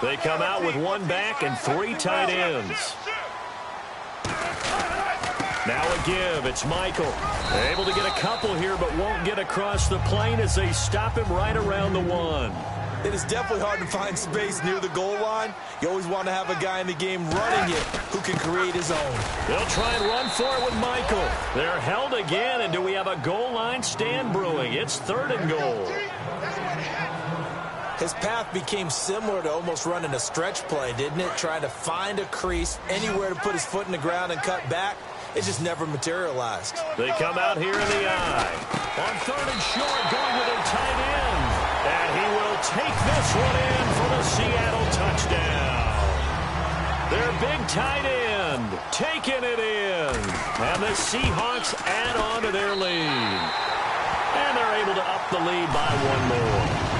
They come out with one back and 3 tight ends. Now a give. It's Michael. They're able to get a couple here, but won't get across the plane as they stop him right around the 1. It is definitely hard to find space near the goal line. You always want to have a guy in the game running it who can create his own. They'll try and run for it with Michael. They're held again, and do we have a goal line stand brewing? It's 3rd and goal. His path became similar to almost running a stretch play, didn't it? Trying to find a crease, anywhere to put his foot in the ground and cut back. It just never materialized. They come out here in the eye. On 3rd and short, going with their tight end. And he will take this one in for the Seattle touchdown. Their big tight end taking it in. And the Seahawks add on to their lead. And they're able to up the lead by 1 more.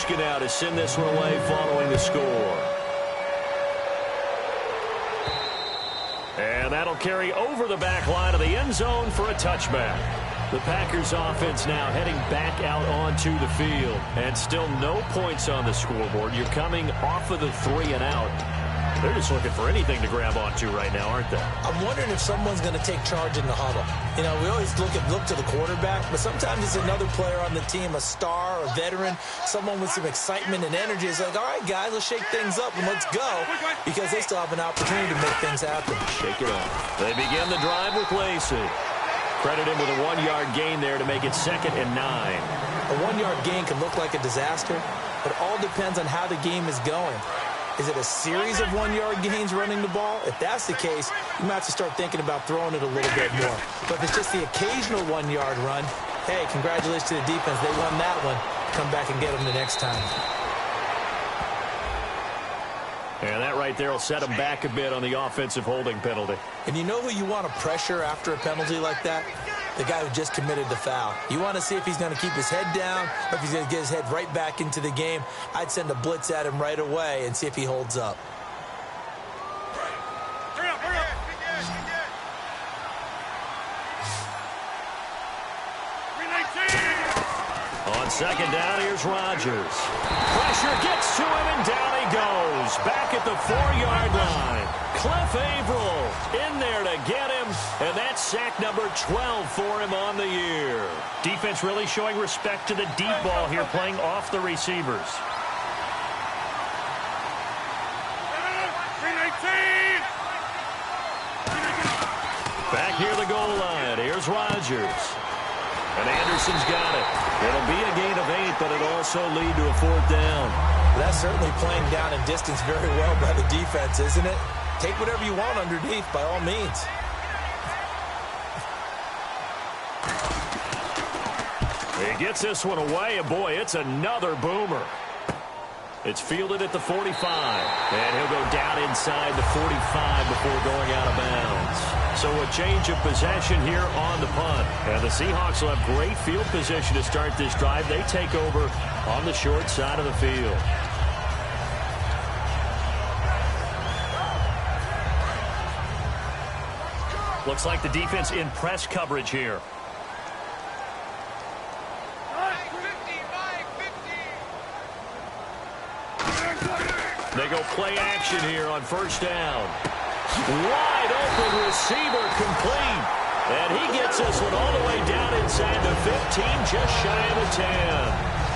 Out to send this one away following the score. And that'll carry over the back line of the end zone for a touchback. The Packers offense now heading back out onto the field. And still no points on the scoreboard. You're coming off of the 3 and out. They're just looking for anything to grab onto right now, aren't they? I'm wondering if someone's going to take charge in the huddle. You know, we always look to the quarterback, but sometimes it's another player on the team, a star, a veteran, someone with some excitement and energy. It's like, all right, guys, let's shake things up and let's go, because they still have an opportunity to make things happen. Shake it off. They begin the drive with Lacey. Credit him with a 1-yard gain there to make it 2nd and 9. A 1-yard gain can look like a disaster, but it all depends on how the game is going. Is it a series of 1-yard gains running the ball? If that's the case, you might have to start thinking about throwing it a little bit more. But if it's just the occasional 1-yard run, hey, congratulations to the defense. They won that one. Come back and get them the next time. And that right there will set them back a bit on the offensive holding penalty. And you know who you want to pressure after a penalty like that? The guy who just committed the foul. You want to see if he's going to keep his head down or if he's going to get his head right back into the game. I'd send a blitz at him right away and see if he holds up. On 2nd down, here's Rodgers. Pressure gets to him, and down he goes. Back at the 4-yard line. Cliff Averill in there to get him, and that's sack number 12 for him on the year. Defense really showing respect to the deep ball here, playing off the receivers. Back near the goal line, here's Rodgers. And Anderson's got it. It'll be a gain of 8, but it'll also lead to a 4th down. That's certainly playing down in distance very well by the defense, isn't it? Take whatever you want underneath, by all means. He gets this one away, and boy, it's another boomer. It's fielded at the 45, and he'll go down inside the 45 before going out of bounds. So a change of possession here on the punt. And the Seahawks will have great field position to start this drive. They take over on the short side of the field. Looks like the defense in press coverage here. They go play action here on 1st down. Wide open receiver complete. And he gets this one all the way down inside the 15, just shy of the 10.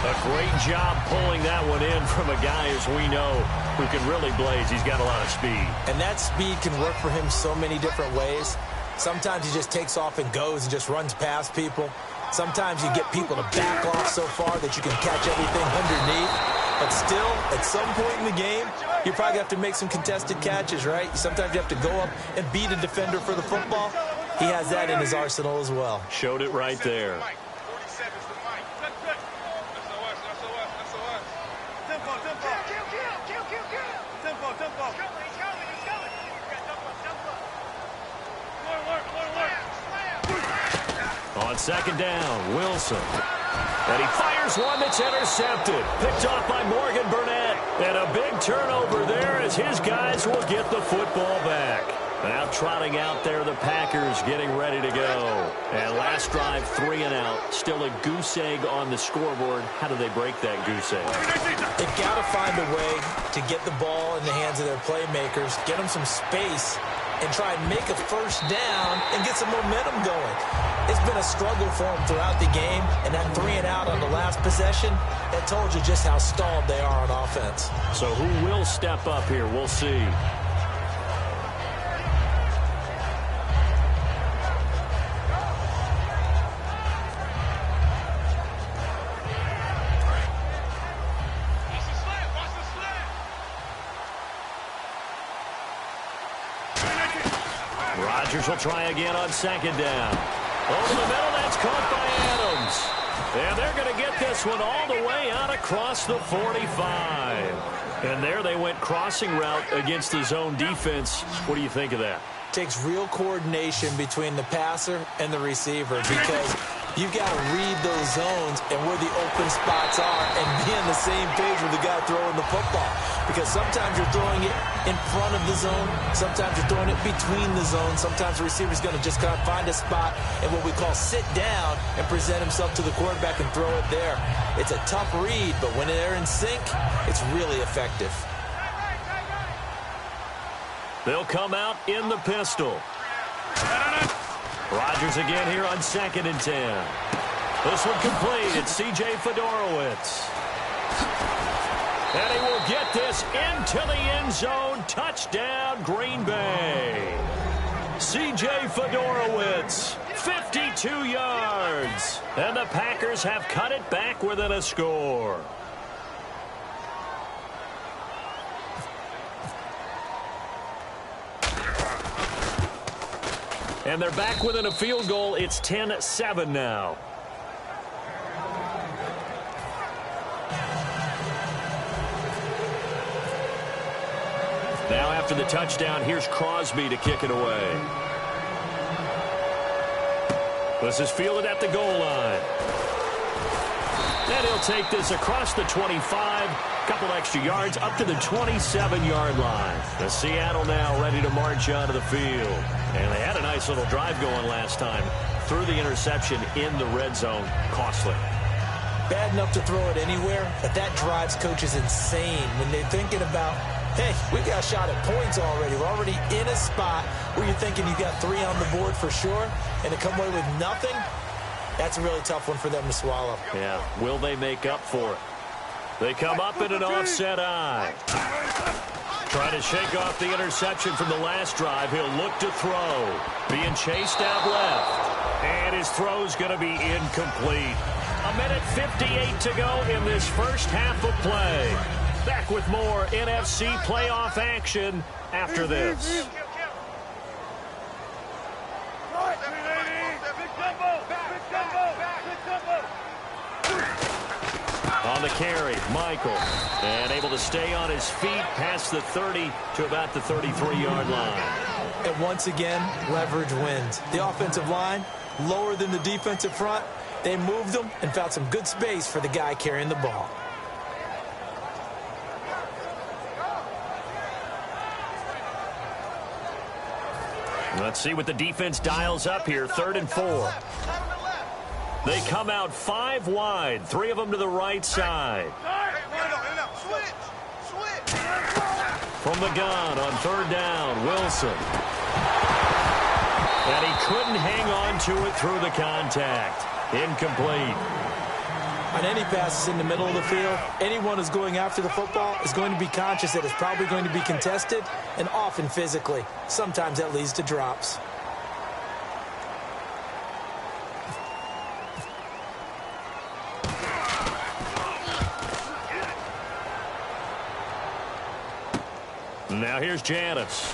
A great job pulling that one in from a guy, as we know, who can really blaze. He's got a lot of speed. And that speed can work for him so many different ways. Sometimes he just takes off and goes and just runs past people. Sometimes you get people to back off so far that you can catch everything underneath. But still, at some point in the game, you probably have to make some contested catches, right? Sometimes you have to go up and beat a defender for the football. He has that in his arsenal as well. Showed it right there. On 2nd down, Wilson. And he fires one that's intercepted. Picked off by Morgan Burnett. And a big turnover there as his guys will get the football back. Now trotting out there, the Packers getting ready to go. And last drive, 3 and out. Still a goose egg on the scoreboard. How do they break that goose egg? They've got to find a way to get the ball in the hands of their playmakers, get them some space, and try and make a first down and get some momentum going. It's been a struggle for them throughout the game, and that 3 and out on the last possession, that told you just how stalled they are on offense. So who will step up here? We'll see. Rodgers will try again on second down. Over the middle, that's caught by Adams. And they're going to get this one all the way out across the 45. And there they went crossing route against the zone defense. What do you think of that? Takes real coordination between the passer and the receiver because you've got to read those zones and where the open spots are and be on the same page with the guy throwing the football. Because sometimes you're throwing it in front of the zone. Sometimes you're throwing it between the zones. Sometimes the receiver's going to just kind of find a spot and what we call sit down and present himself to the quarterback and throw it there. It's a tough read, but when they're in sync, it's really effective. They'll come out in the pistol. Rodgers again here on second and 10. This one complete. It's C.J. Fedorowicz. And he will get this into the end zone. Touchdown, Green Bay. C.J. Fedorowicz, 52 yards. And the Packers have cut it back within a score. And they're back within a field goal. It's 10-7 now. Now after the touchdown, here's Crosby to kick it away. This is fielded at the goal line. And he'll take this across the 25. Couple extra yards up to the 27-yard line. The Seattle now ready to march onto the field. And they had a nice little drive going last time. Threw the interception in the red zone. Costly. Bad enough to throw it anywhere, but that drives coaches insane when they're thinking about, hey, we got a shot at points already. We're already in a spot where you're thinking you got 3 on the board for sure, and to come away with nothing, that's a really tough one for them to swallow. Yeah, will they make up for it? They come up in an offset eye. Trying to shake off the interception from the last drive. He'll look to throw. Being chased out left. And his throw's going to be incomplete. 1:58 to go in this first half of play. Back with more NFC playoff action after this. On the carry, Michael. And able to stay on his feet past the 30 to about the 33-yard line. And once again, leverage wins. The offensive line, lower than the defensive front. They moved them and found some good space for the guy carrying the ball. Let's see what the defense dials up here. 3rd and 4. They come out 5 wide. 3 of them to the right side. From the gun on 3rd down, Wilson. And he couldn't hang on to it through the contact. Incomplete. On any passes in the middle of the field, anyone who's going after the football is going to be conscious that it's probably going to be contested, and often physically. Sometimes that leads to drops. Now here's Janice.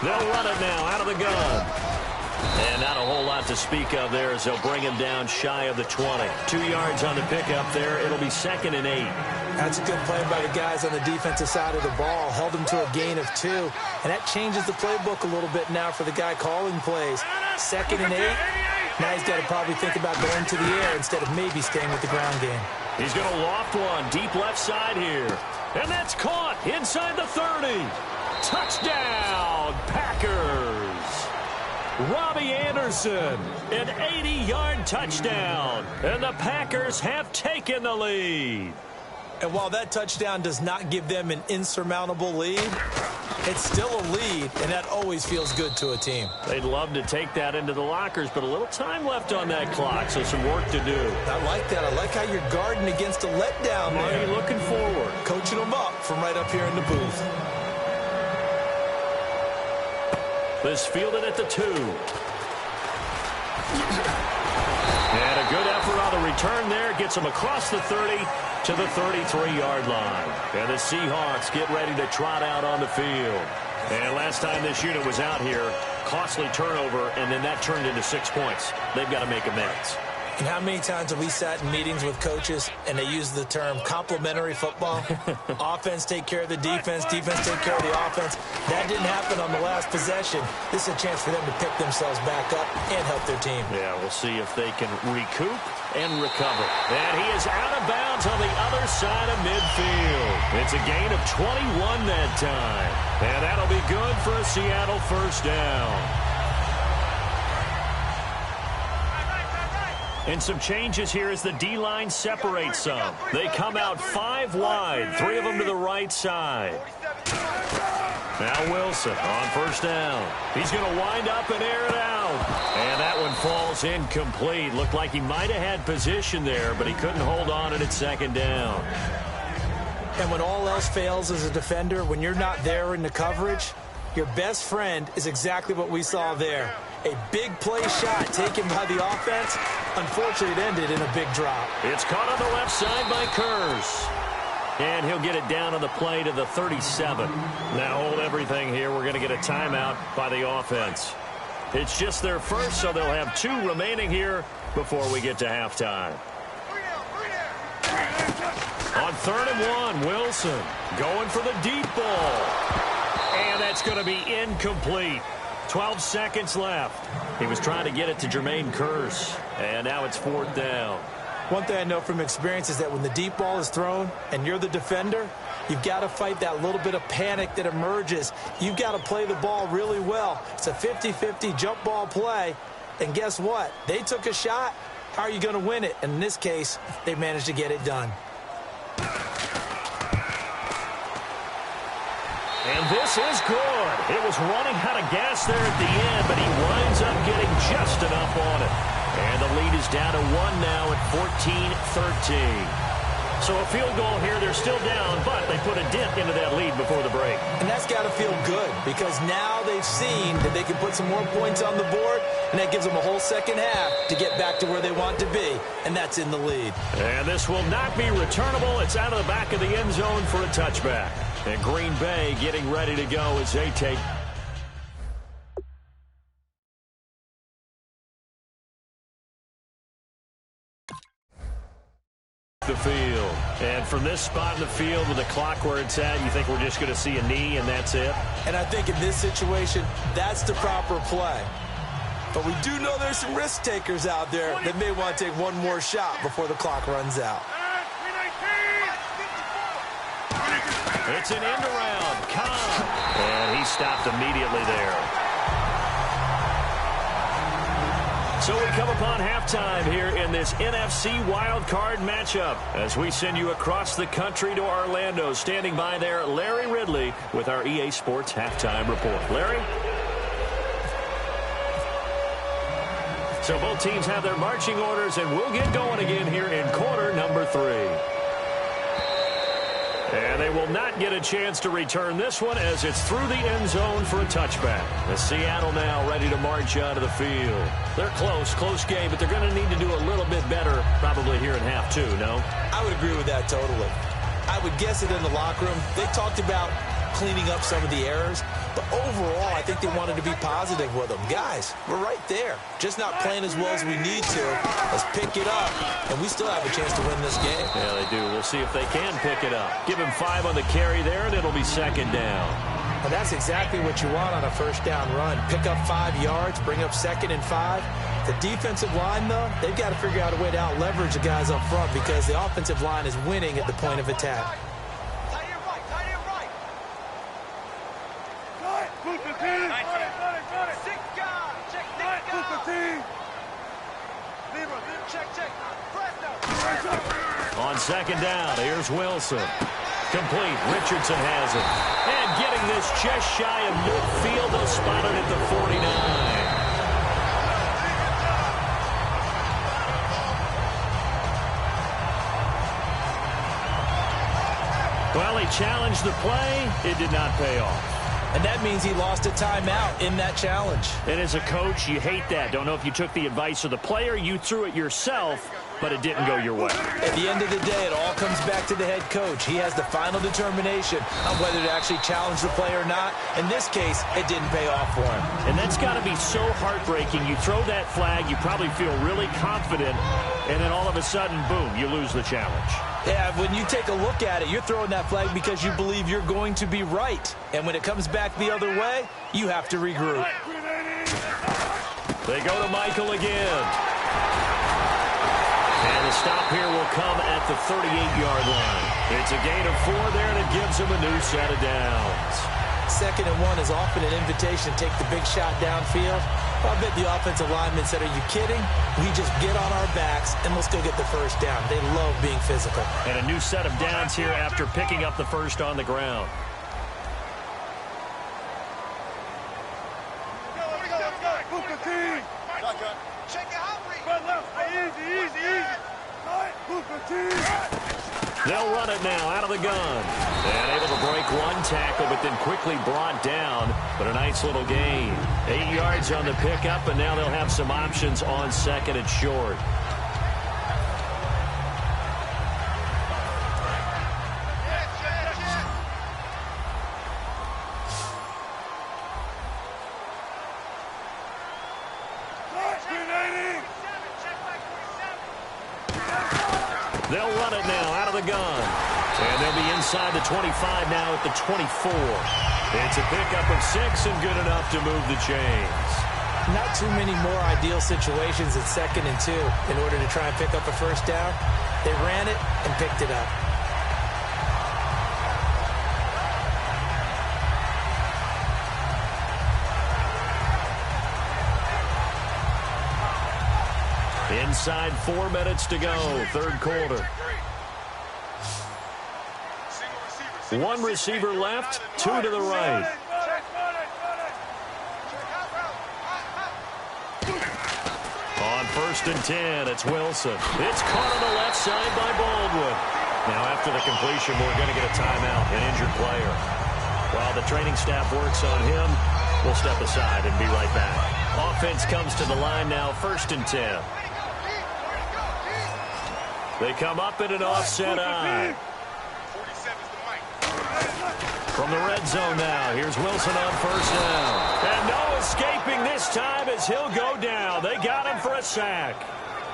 They'll run it now out of the gun. And not a whole lot to speak of there as they'll bring him down shy of the 20. 2 yards on the pickup there. It'll be 2nd and 8. That's a good play by the guys on the defensive side of the ball. Held him to a gain of 2. And that changes the playbook a little bit now for the guy calling plays. 2nd and 8. Now he's got to probably think about going to the air instead of maybe staying with the ground game. He's going to loft one deep left side here. And that's caught inside the 30. Touchdown, Packers. Robbie Anderson, an 80-yard touchdown. And the Packers have taken the lead. And while that touchdown does not give them an insurmountable lead, it's still a lead, and that always feels good to a team. They'd love to take that into the lockers, but a little time left on that clock, so some work to do. I like that. I like how you're guarding against a letdown there. Marty looking forward. Coaching them up from right up here in the booth. This fielded at the 2. And a good effort on the return there. Gets him across the 30 to the 33-yard line. And the Seahawks get ready to trot out on the field. And last time this unit was out here, costly turnover, and then that turned into 6 points. They've got to make amends. And how many times have we sat in meetings with coaches and they use the term complementary football? Offense take care of the defense, defense take care of the offense. That didn't happen on the last possession. This is a chance for them to pick themselves back up and help their team. Yeah, we'll see if they can recoup and recover. And he is out of bounds on the other side of midfield. It's a gain of 21 that time. And that'll be good for a Seattle first down. And some changes here as the D-line separates some. They come out 5 wide, 3 of them to the right side. Now Wilson on first down. He's going to wind up and air it out. And that one falls incomplete. Looked like he might have had position there, but he couldn't hold on at 2nd down. And when all else fails as a defender, when you're not there in the coverage, your best friend is exactly what we saw there. A big play shot taken by the offense. Unfortunately, it ended in a big drop. It's caught on the left side by Kurz. And he'll get it down on the play to the 37. Now hold everything here. We're going to get a timeout by the offense. It's just their first, so they'll have 2 remaining here before we get to halftime. On 3rd and 1, Wilson going for the deep ball. And that's going to be incomplete. 12 seconds left. He was trying to get it to Jermaine Kurz. And now it's 4th down. One thing I know from experience is that when the deep ball is thrown and you're the defender, you've got to fight that little bit of panic that emerges. You've got to play the ball really well. It's a 50-50 jump ball play. And guess what? They took a shot. How are you going to win it? And in this case, they managed to get it done. And this is good. It was running out of gas there at the end, but he winds up getting just enough on it. And the lead is down to 1 now at 14-13. So a field goal here. They're still down, but they put a dent into that lead before the break. And that's got to feel good because now they've seen that they can put some more points on the board, and that gives them a whole second half to get back to where they want to be, and that's in the lead. And this will not be returnable. It's out of the back of the end zone for a touchback. And Green Bay getting ready to go as they take the field. And from this spot in the field with the clock where it's at, you think we're just going to see a knee and that's it? And I think in this situation, that's the proper play. But we do know there's some risk takers out there that may want to take one more shot before the clock runs out. It's an end around. Khan. And he stopped immediately there. So we come upon halftime here in this NFC wildcard matchup as we send you across the country to Orlando. Standing by there, Larry Ridley with our EA Sports halftime report. Larry? So both teams have their marching orders, and we'll get going again here in quarter number 3. And they will not get a chance to return this one as it's through the end zone for a touchback. The Seattle now ready to march out of the field. They're close game, but they're going to need to do a little bit better probably here in half 2, no? I would agree with that totally. I would guess it in the locker room. They talked about cleaning up some of the errors. But overall, I think they wanted to be positive with them. Guys, we're right there. Just not playing as well as we need to. Let's pick it up, and we still have a chance to win this game. Yeah, they do. We'll see if they can pick it up. Give him 5 on the carry there, and it'll be second down. And that's exactly what you want on a first down run. Pick up 5 yards, bring up 2nd and 5. The defensive line, though, they've got to figure out a way to out-leverage the guys up front because the offensive line is winning at the point of attack. On second down, here's Wilson. Complete. Richardson has it. And getting this just shy of midfield. They'll spot it at the 49. Well, he challenged the play. It did not pay off. And that means he lost a timeout in that challenge. And as a coach, you hate that. Don't know if you took the advice of the player. You threw it yourself, but it didn't go your way. At the end of the day, it all comes back to the head coach. He has the final determination on whether to actually challenge the play or not. In this case, it didn't pay off for him. And that's got to be so heartbreaking. You throw that flag, you probably feel really confident, and then all of a sudden, boom, you lose the challenge. Yeah, when you take a look at it, you're throwing that flag because you believe you're going to be right. And when it comes back the other way, you have to regroup. They go to Michael again. And the stop here will come at the 38-yard line. It's a gain of 4 there, and it gives them a new set of downs. 2nd and 1 is often an invitation to take the big shot downfield. Well, I bet the offensive linemen said, are you kidding? We just get on our backs, and let's go get the first down. They love being physical. And a new set of downs here after picking up the first on the ground. They'll run it now out of the gun. And able to break 1 tackle, but then quickly brought down. But a nice little gain. 8 yards on the pickup, and now they'll have some options on 2nd and short. They'll run it now out of the gun. And they'll be inside the 25 now at the 24. It's a pickup of 6 and good enough to move the chains. Not too many more ideal situations at 2nd and 2 in order to try and pick up a first down. They ran it and picked it up. Inside 4 minutes to go, 3rd quarter. 1 receiver left, 2 to the right. On 1st and 10, it's Wilson. It's caught on the left side by Baldwin. Now after the completion, we're going to get a timeout, an injured player. While the training staff works on him, we'll step aside and be right back. Offense comes to the line now, 1st and 10. They come up in an offset eye. From the red zone now, here's Wilson on 1st down. And no escaping this time as he'll go down. They got him for a sack.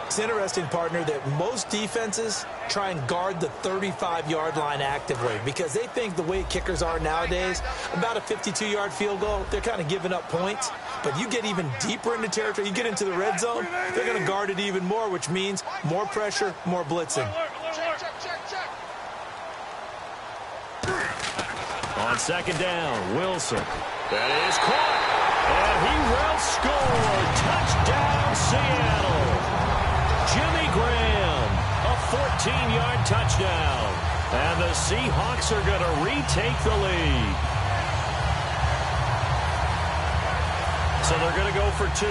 It's interesting, partner, that most defenses try and guard the 35-yard line actively because they think the way kickers are nowadays, about a 52-yard field goal, they're kind of giving up points. But you get even deeper into territory, you get into the red zone, they're going to guard it even more, which means more pressure, more blitzing. On 2nd down, Wilson. That is caught. And he will score. Touchdown, Seattle. Jimmy Graham, a 14-yard touchdown. And the Seahawks are going to retake the lead. So they're going to go for 2.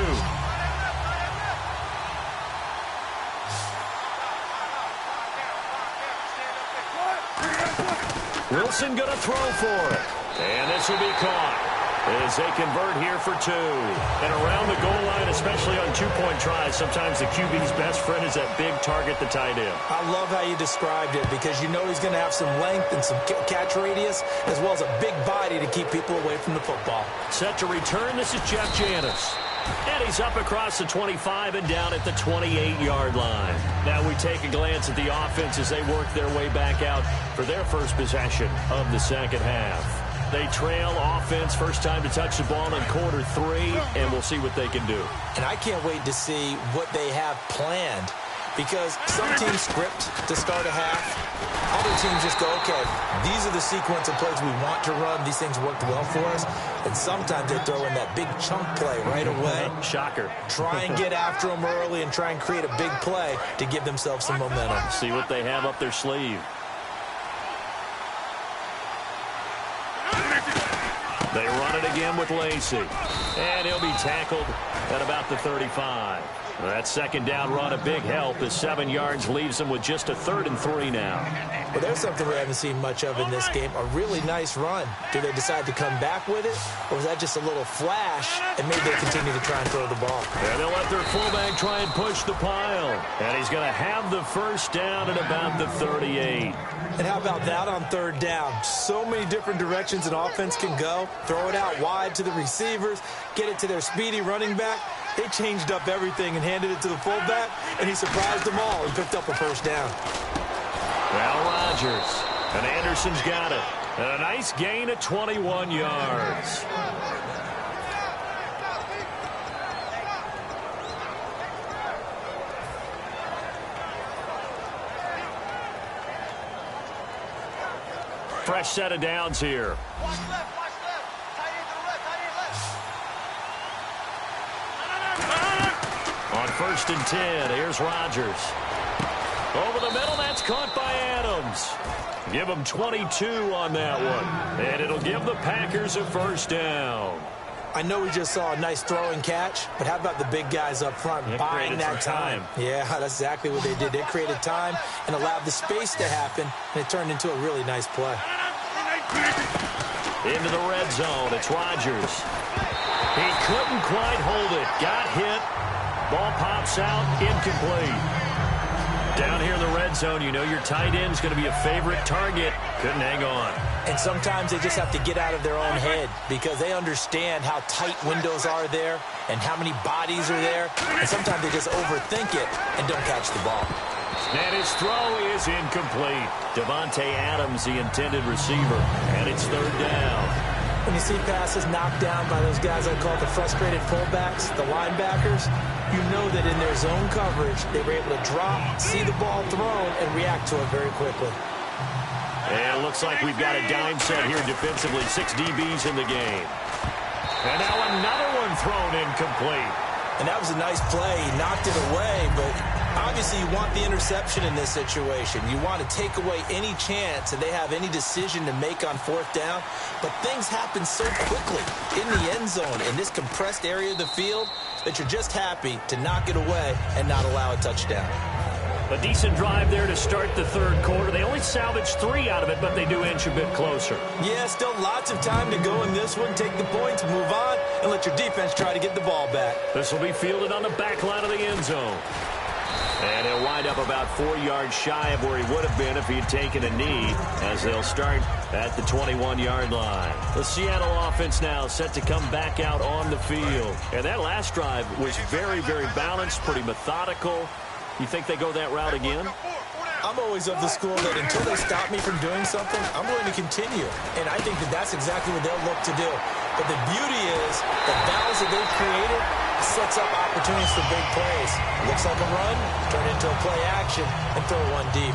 Wilson going to throw for it. And this will be caught. as they convert here for 2. And around the goal line, especially on two-point tries, sometimes the QB's best friend is that big target, the tight end. I love how you described it because you know he's going to have some length and some catch radius as well as a big body to keep people away from the football. Set to return, this is Jeff Janis. And he's up across the 25 and down at the 28-yard line. Now we take a glance at the offense as they work their way back out for their first possession of the second half. They trail offense, first time to touch the ball in quarter 3, and we'll see what they can do. And I can't wait to see what they have planned because some teams script to start a half. Other teams just go, okay, these are the sequence of plays we want to run. These things worked well for us. And sometimes they throw in that big chunk play right away. Shocker. Try and get after them early and try and create a big play to give themselves some momentum. See what they have up their sleeve. They run it again with Lacey. And he'll be tackled at about the 35. That second down run, a big help as 7 yards leaves them with just a 3rd and 3 now. Well, there's something we haven't seen much of in this game, a really nice run. Do they decide to come back with it, or was that just a little flash, and maybe they continue to try and throw the ball? And they'll let their fullback try and push the pile. And he's going to have the first down at about the 38. And how about that on 3rd down? So many different directions an offense can go. Throw it out wide to the receivers, get it to their speedy running back. They changed up everything and handed it to the fullback, and he surprised them all and picked up a first down. Well, Rodgers, and Anderson's got it. And a nice gain of 21 yards. Fresh set of downs here. On 1st and 10, here's Rodgers. Over the middle, that's caught by Adams. Give them 22 on that one. And it'll give the Packers a first down. I know we just saw a nice throwing catch, but how about the big guys up front buying that time? Yeah, that's exactly what they did. They created time and allowed the space to happen, and it turned into a really nice play. Into the red zone, it's Rodgers. He couldn't quite hold it. Got hit. Ball pops out, incomplete. Down here in the red zone, you know your tight end's going to be a favorite target. Couldn't hang on. And sometimes they just have to get out of their own head because they understand how tight windows are there and how many bodies are there. And sometimes they just overthink it and don't catch the ball. And his throw is incomplete. Devontae Adams, the intended receiver. And it's 3rd down. When you see passes knocked down by those guys I call the frustrated fullbacks, the linebackers, you know that in their zone coverage, they were able to drop, see the ball thrown, and react to it very quickly. And it looks like we've got a dime set here defensively. 6 DBs in the game. And now another one thrown incomplete. And that was a nice play. He knocked it away, but obviously you want the interception in this situation. You want to take away any chance that they have any decision to make on 4th down. But things happen so quickly in the end zone in this compressed area of the field that you're just happy to knock it away and not allow a touchdown. A decent drive there to start the 3rd quarter. They only salvaged 3 out of it, but they do inch a bit closer. Yeah, still lots of time to go in this one. Take the points, move on, and let your defense try to get the ball back. This will be fielded on the back line of the end zone. And he'll wind up about 4 yards shy of where he would have been if he had taken a knee, as they'll start at the 21-yard line. The Seattle offense now set to come back out on the field. And that last drive was very, very balanced, pretty methodical. You think they go that route again? I'm always of the school that until they stop me from doing something, I'm going to continue. And I think that that's exactly what they'll look to do. But the beauty is the balance that they've created sets up opportunities for big plays. Looks like a run, turn into a play action, and throw one deep.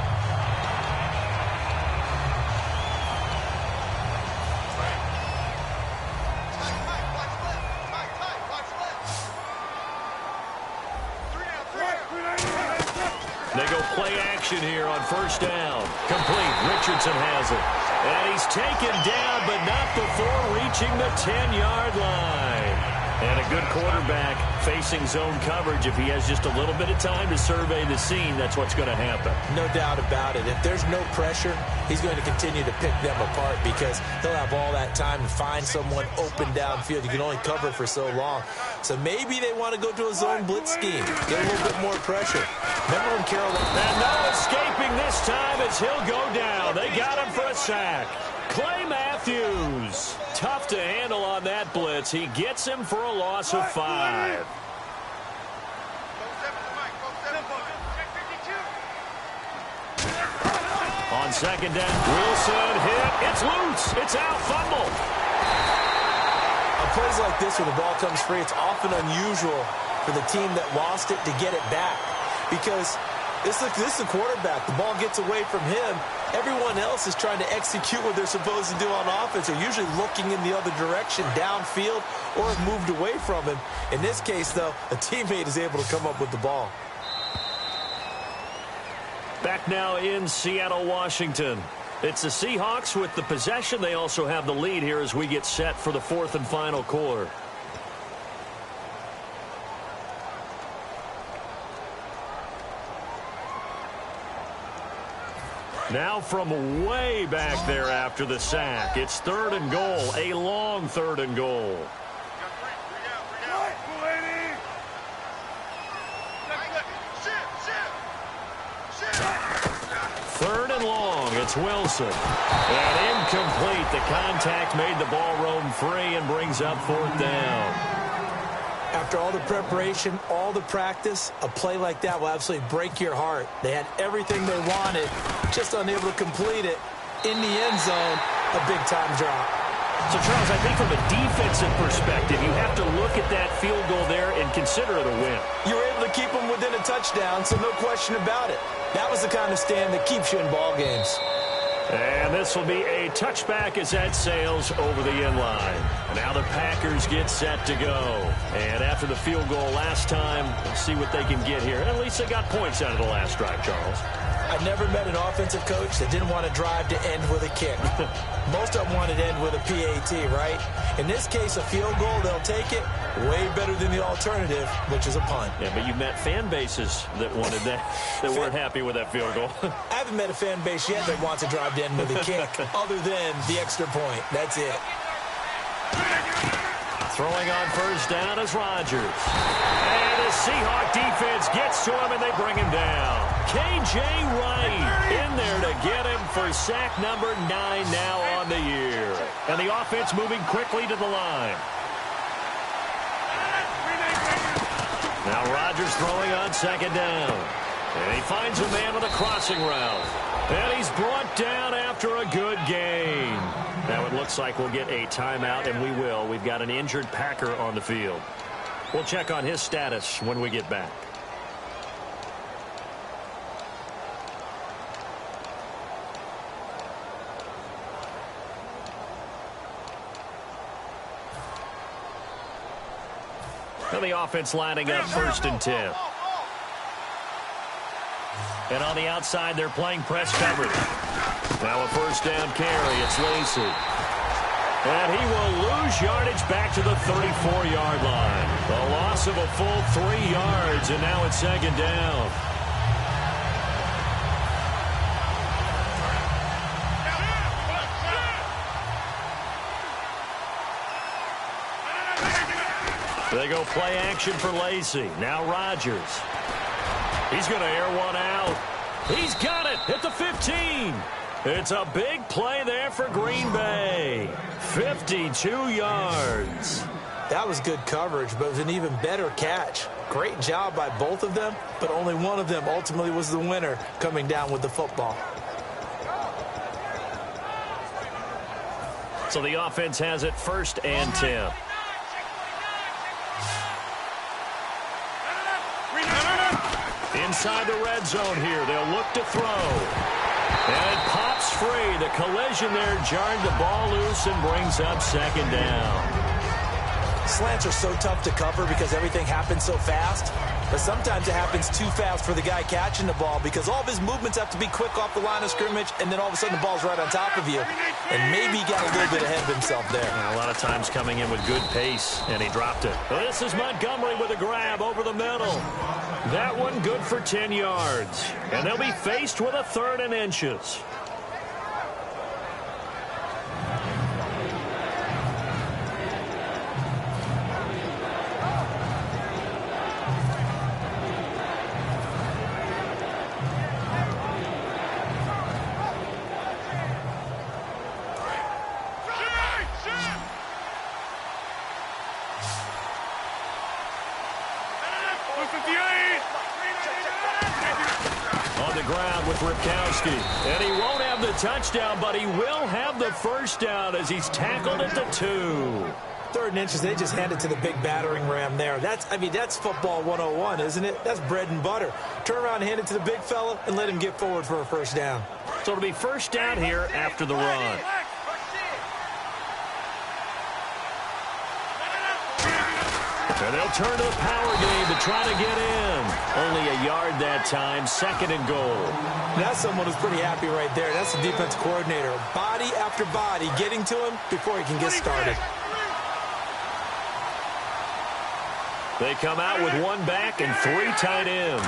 They go play action here on 1st down. Complete. Richardson has it. And he's taken down, but not before reaching the 10-yard line. And a good quarterback facing zone coverage, if he has just a little bit of time to survey the scene, that's what's going to happen. No doubt about it. If there's no pressure, he's going to continue to pick them apart because he'll have all that time to find someone open downfield. You can only cover for so long. So maybe they want to go to a zone blitz scheme, get a little bit more pressure. Remember when Carolina... And no escaping this time as he'll go down. They got him for a sack. Clay Matthews. Tough to handle on that blitz. He gets him for a loss of 5. On second down, Wilson hit. It's loose. It's out. Fumble. On plays like this where the ball comes free, it's often unusual for the team that lost it to get it back because this is the quarterback. The ball gets away from him. Everyone else is trying to execute what they're supposed to do on offense. They're usually looking in the other direction, downfield, or have moved away from him. In this case, though, a teammate is able to come up with the ball. Back now in Seattle, Washington. It's the Seahawks with the possession. They also have the lead here as we get set for the 4th and final quarter. Now from way back there after the sack, it's 3rd and goal, a long 3rd and goal. Third and long, it's Wilson. And incomplete. The contact made the ball roam free and brings up 4th down. After all the preparation, all the practice, a play like that will absolutely break your heart. They had everything they wanted, just unable to complete it. In the end zone, a big-time drop. So, Charles, I think from a defensive perspective, you have to look at that field goal there and consider it a win. You were able to keep them within a touchdown, so no question about it. That was the kind of stand that keeps you in ball games. And this will be a touchback as that sails over the end line. Now the Packers get set to go. And after the field goal last time, we'll see what they can get here. At least they got points out of the last drive, Charles. I never met an offensive coach that didn't want to drive to end with a kick. Most of them wanted to end with a PAT, right? In this case, a field goal, they'll take it. Way better than the alternative, which is a punt. Yeah, but you met fan bases that wanted that, that weren't happy with that field goal. I haven't met a fan base yet that wants to drive to end with a kick, other than the extra point. That's it. Throwing on first down is Rodgers. And the Seahawk defense gets to him, and they bring him down. K.J. Wright in there to get him for sack number 9 now on the year. And the offense moving quickly to the line. Now Rodgers throwing on second down. And he finds a man with a crossing route. And he's brought down after a good gain. Now it looks like we'll get a timeout, and we will. We've got an injured Packer on the field. We'll check on his status when we get back. Now the offense lining up 1st and 10. And on the outside, they're playing press coverage. Now a first down carry. It's Lacy. And he will lose yardage back to the 34-yard line. The loss of a full 3 yards, and now it's second down. They go play action for Lacy. Now Rodgers. He's going to air one out. He's got it at the 15. It's a big play there for Green Bay. 52 yards. That was good coverage, but it was an even better catch. Great job by both of them, but only one of them ultimately was the winner coming down with the football. So the offense has it 1st and 10. Inside the red zone here, they'll look to throw. And it pops free. The collision there jarred the ball loose and brings up second down. Slants are so tough to cover because everything happens so fast. But sometimes it happens too fast for the guy catching the ball because all of his movements have to be quick off the line of scrimmage, and then all of a sudden the ball's right on top of you. And maybe he got a little bit ahead of himself there. Yeah, a lot of times coming in with good pace, and he dropped it. This is Montgomery with a grab over the middle. That one good for 10 yards. And they'll be faced with a 3rd and inches. And he won't have the touchdown, but he will have the first down as he's tackled at the 2. 3rd and inches, they just hand it to the big battering ram there. That's football 101, isn't it? That's bread and butter. Turn around and hand it to the big fella and let him get forward for a first down. So it'll be first down here after the run. And they'll turn to the power game to try to get in. Only a yard that time, 2nd and goal. That's someone who's pretty happy right there. That's the defense coordinator. Body after body getting to him before he can get started. They come out with 1 back and 3 tight ends.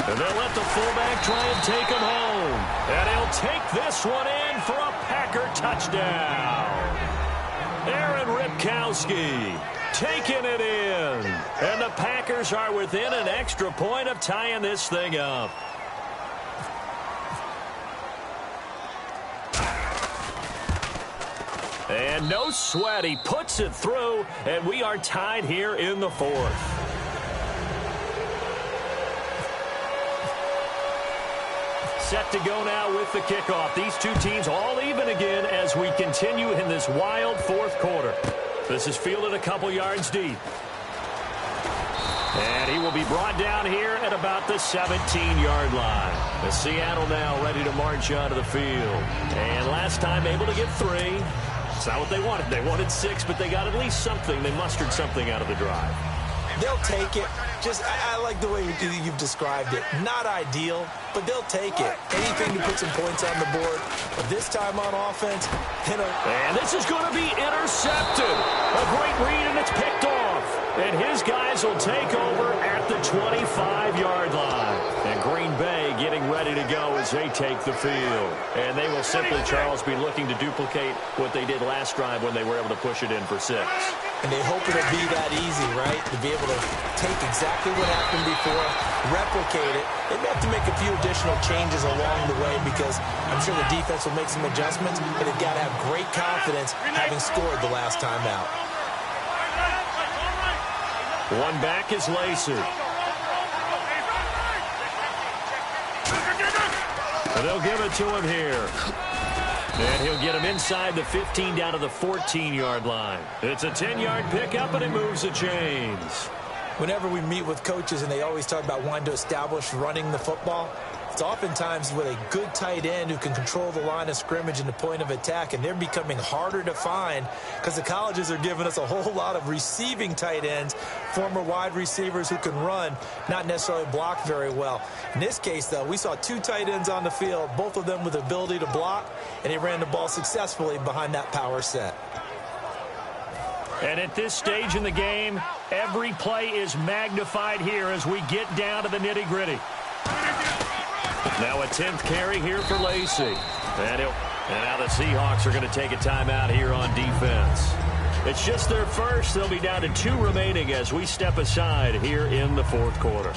And they'll let the fullback try and take him home. And he'll take this one in for a Packer touchdown. Aaron Ripkowski taking it in. And the Packers are within an extra point of tying this thing up. And no sweat. He puts it through, and we are tied here in the 4th. Set to go now with the kickoff. These two teams all even again as we continue in this wild 4th quarter. This is fielded a couple yards deep. And he will be brought down here at about the 17-yard line. The Seattle now ready to march onto the field. And last time able to get 3. It's not what they wanted. They wanted 6, but they got at least something. They mustered something out of the drive. They'll take it. I like the way you've described it. Not ideal, but they'll take it. Anything to put some points on the board. But this time on offense, and this is going to be intercepted. A great read, and it's picked off. And his guys will take over at the 25-yard line. And Green Bay getting ready to go as they take the field. And they will simply, Charles, be looking to duplicate what they did last drive when they were able to push it in for 6. And they hope it'll be that easy, right? To be able to take exactly what happened before, replicate it. They may have to make a few additional changes along the way because I'm sure the defense will make some adjustments, but they've got to have great confidence having scored the last time out. 1 back is Lacey. And they'll give it to him here. And he'll get him inside the 15 down to the 14-yard line. It's a 10-yard pickup, and it moves the chains. Whenever we meet with coaches and they always talk about wanting to establish running the football, it's oftentimes with a good tight end who can control the line of scrimmage and the point of attack, and they're becoming harder to find because the colleges are giving us a whole lot of receiving tight ends, former wide receivers who can run, not necessarily block very well. In this case, though, we saw 2 tight ends on the field, both of them with the ability to block, and he ran the ball successfully behind that power set. And at this stage in the game, every play is magnified here as we get down to the nitty-gritty. Now a 10th carry here for Lacey. And now the Seahawks are going to take a timeout here on defense. It's just their first. They'll be down to 2 remaining as we step aside here in the 4th quarter.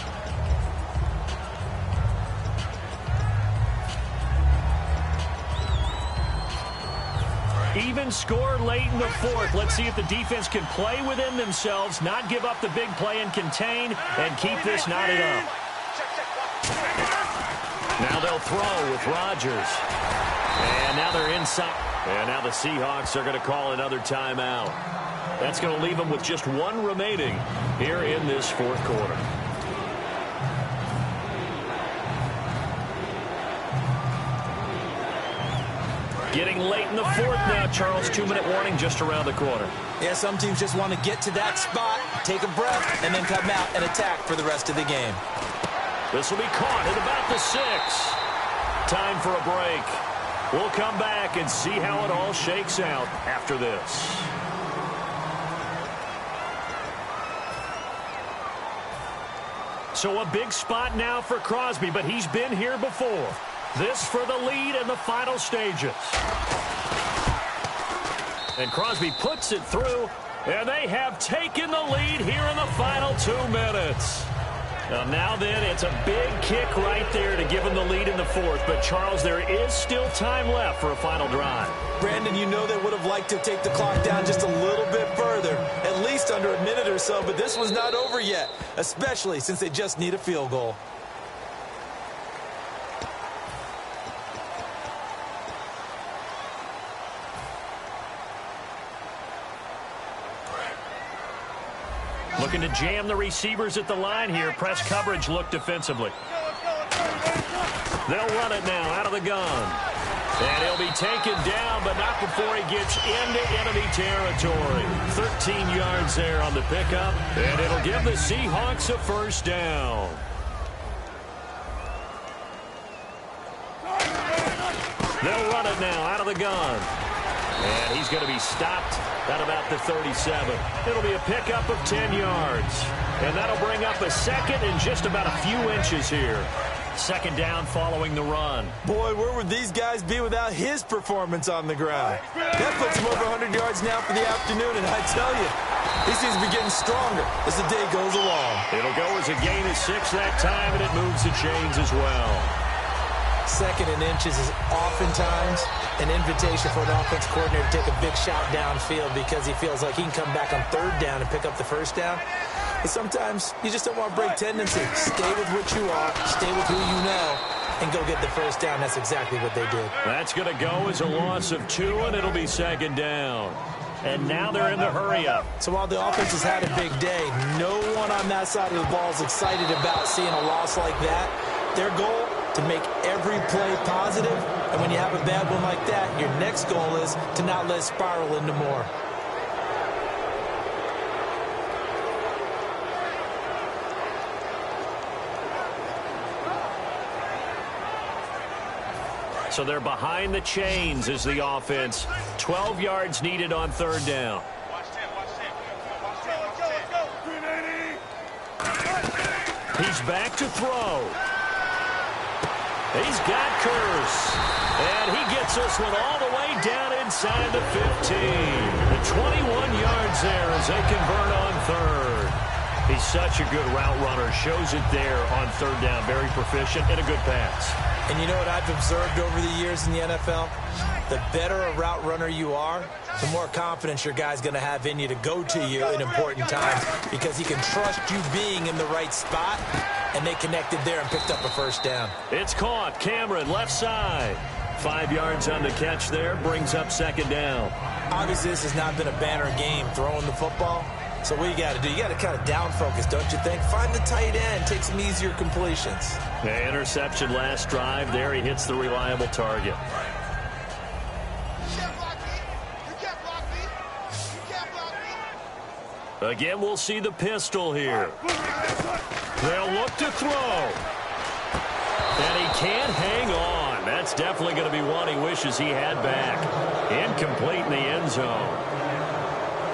Even score late in the 4th. Let's see if the defense can play within themselves, not give up the big play and contain, and keep this knotted up. Now they'll throw with Rodgers. And now they're inside. And now the Seahawks are going to call another timeout. That's going to leave them with just 1 remaining here in this 4th quarter. Getting late in the 4th now, Charles. 2-minute warning just around the corner. Yeah, some teams just want to get to that spot, take a breath, and then come out and attack for the rest of the game. This will be caught at about the 6. Time for a break. We'll come back and see how it all shakes out after this. So a big spot now for Crosby, but he's been here before. This for the lead in the final stages. And Crosby puts it through, and they have taken the lead here in the final 2 minutes. Now then, it's a big kick right there to give them the lead in the 4th. But, Charles, there is still time left for a final drive. Brandon, you know they would have liked to take the clock down just a little bit further, at least under a minute or so, but this was not over yet, especially since they just need a field goal. Looking to jam the receivers at the line here. Press coverage look defensively. They'll run it now out of the gun. And he'll be taken down, but not before he gets into enemy territory. 13 yards there on the pickup, and it'll give the Seahawks a first down. They'll run it now out of the gun. And he's going to be stopped at about the 37. It'll be a pickup of 10 yards. And that'll bring up a second and just about a few inches here. Second down following the run. Boy, where would these guys be without his performance on the ground? That puts him over 100 yards now for the afternoon, and I tell you, he seems to be getting stronger as the day goes along. It'll go as a gain of 6 that time, and it moves the chains as well. Second and inches is oftentimes an invitation for an offense coordinator to take a big shot downfield because he feels like he can come back on third down and pick up the first down. But sometimes you just don't want to break tendency. Stay with what you are, stay with who you know, and go get the first down. That's exactly what they did. That's going to go as a loss of 2, and it'll be second down. And now they're in the hurry-up. So while the offense has had a big day, no one on that side of the ball is excited about seeing a loss like that. Their goal, to make every play positive, and when you have a bad one like that, your next goal is to not let it spiral into more. So they're behind the chains as the offense. 12 yards needed on third down. He's back to throw. He's got Curse. And he gets this one all the way down inside the 15. The 21 yards there as they convert on third. He's such a good route runner. Shows it there on third down. Very proficient and a good pass. And you know what I've observed over the years in the NFL? The better a route runner you are, the more confidence your guy's going to have in you to go to you in important times because he can trust you being in the right spot, and they connected there and picked up a first down. It's caught. Cameron, left side. 5 yards on the catch there, brings up second down. Obviously, this has not been a banner game throwing the football. So what you got to do, you got to kind of down focus, don't you think? Find the tight end, take some easier completions. The interception last drive there. He hits the reliable target. Again, we'll see the pistol here. They'll look to throw. And he can't hang on. That's definitely going to be one he wishes he had back. Incomplete in the end zone.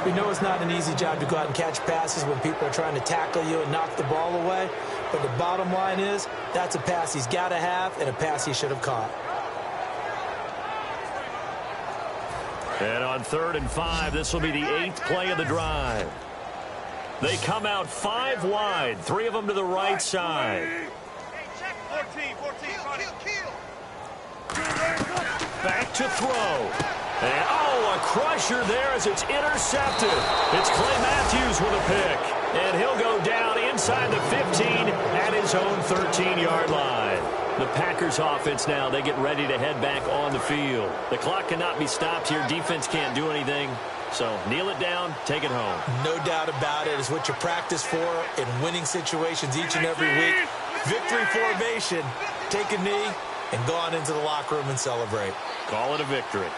We know it's not an easy job to go out and catch passes when people are trying to tackle you and knock the ball away. But the bottom line is, that's a pass he's got to have and a pass he should have caught. And on 3rd and 5, this will be the 8th play of the drive. They come out 5 wide, 3 of them to the right side. Back to throw. And, a crusher there as it's intercepted. It's Clay Matthews with a pick. And he'll go down inside the 15 at his own 13-yard line. The Packers offense now, they get ready to head back on the field. The clock cannot be stopped here. Defense can't do anything. So kneel it down, take it home. No doubt about it. It's what you practice for in winning situations each and every week. Victory formation. Take a knee and go on into the locker room and celebrate. Call it a victory.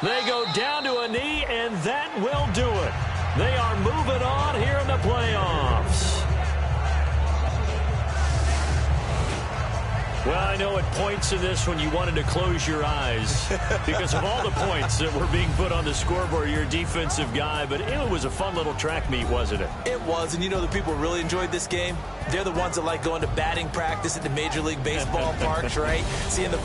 They go down to a knee, and that will do it. They are moving on here in the playoffs. Well, I know at points in this one you wanted to close your eyes because of all the points that were being put on the scoreboard. You're a defensive guy, but it was a fun little track meet, wasn't it? It was, and you know the people who really enjoyed this game? They're the ones that like going to batting practice at the Major League Baseball parks, right? Seeing the